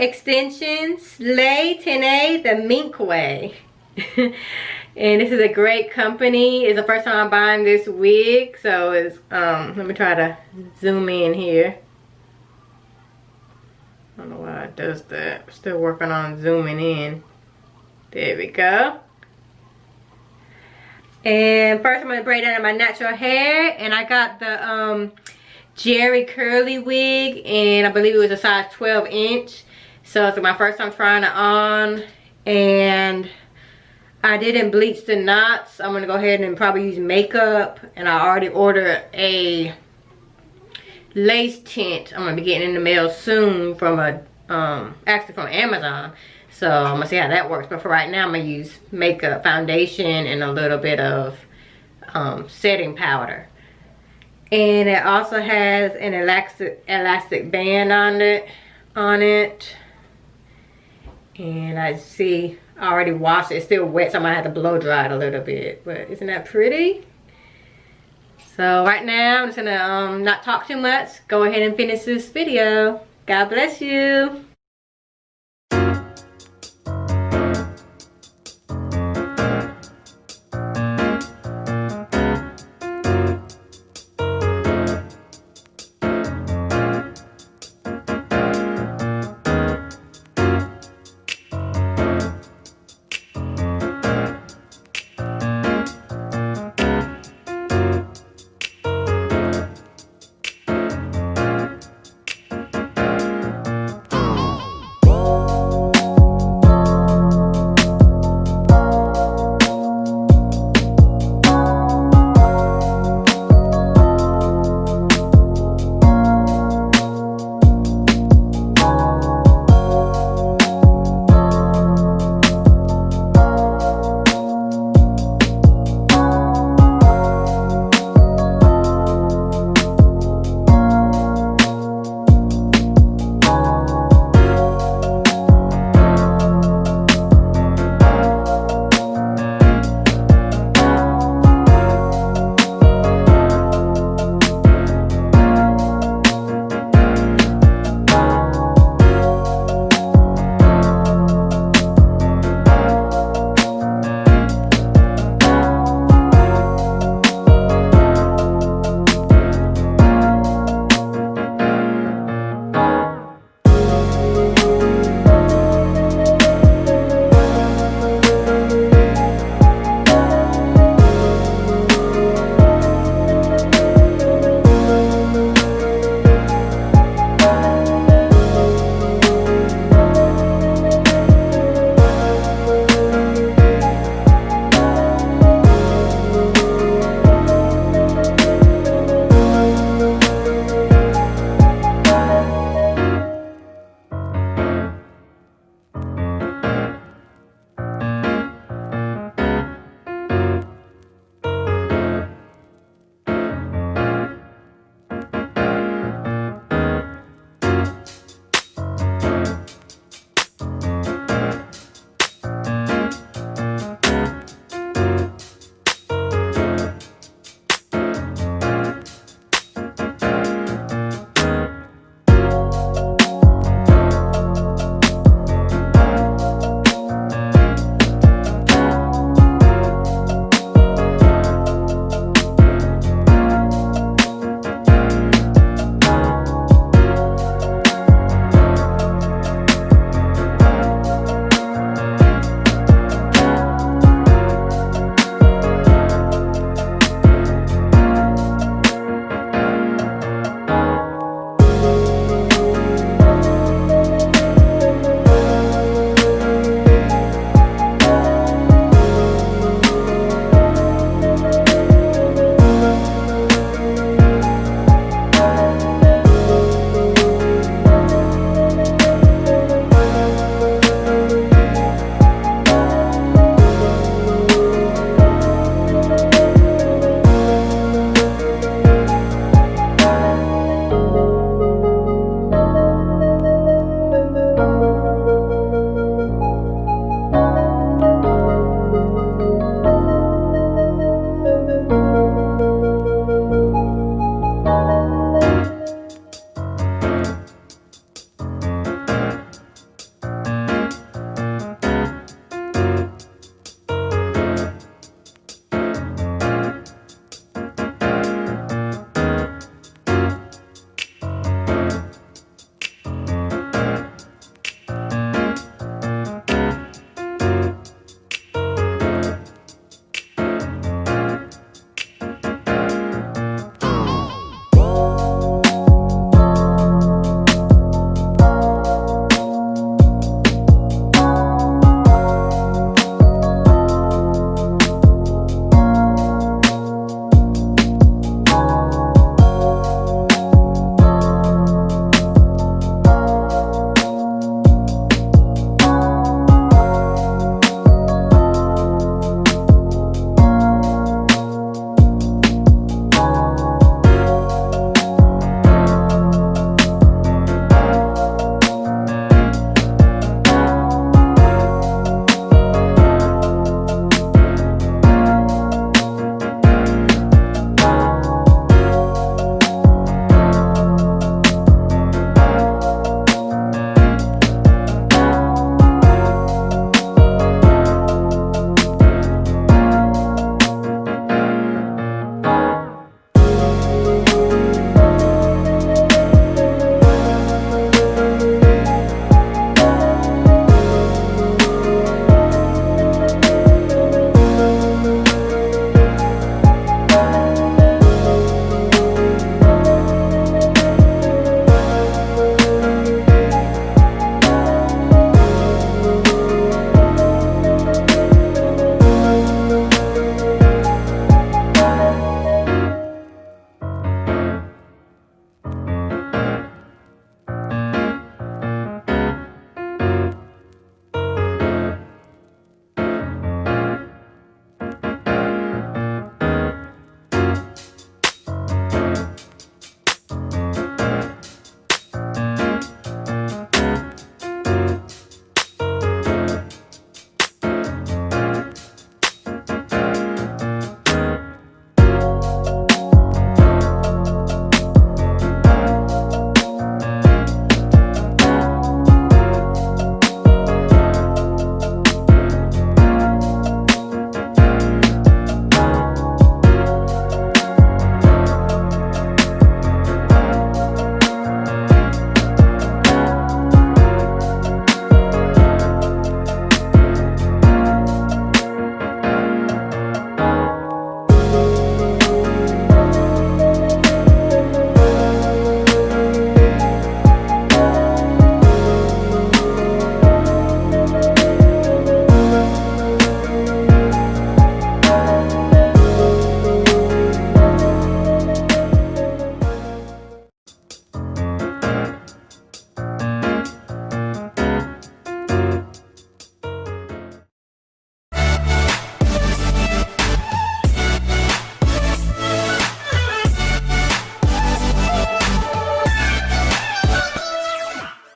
extensions, Slay10A, the Mink Way. And this is a great company. It's the first time I'm buying this wig, so it's let me try to zoom in here. I don't know why it does that. Still working on zooming in. There we go. And first I'm gonna braid down my natural hair, and I got the Jerry curly wig, and I believe it was a size 12 inch. So it's my first time trying it on, and I didn't bleach the knots. I'm gonna go ahead and probably use makeup, and I already ordered a lace tint. I'm gonna be getting in the mail soon from actually from Amazon. So I'm gonna see how that works. But for right now, I'm gonna use makeup, foundation, and a little bit of setting powder. And it also has an elastic band on it. And I see I already washed it. It's still wet, so I might have to blow dry it a little bit. But isn't that pretty? So right now, I'm just gonna not talk too much. Go ahead and finish this video. God bless you.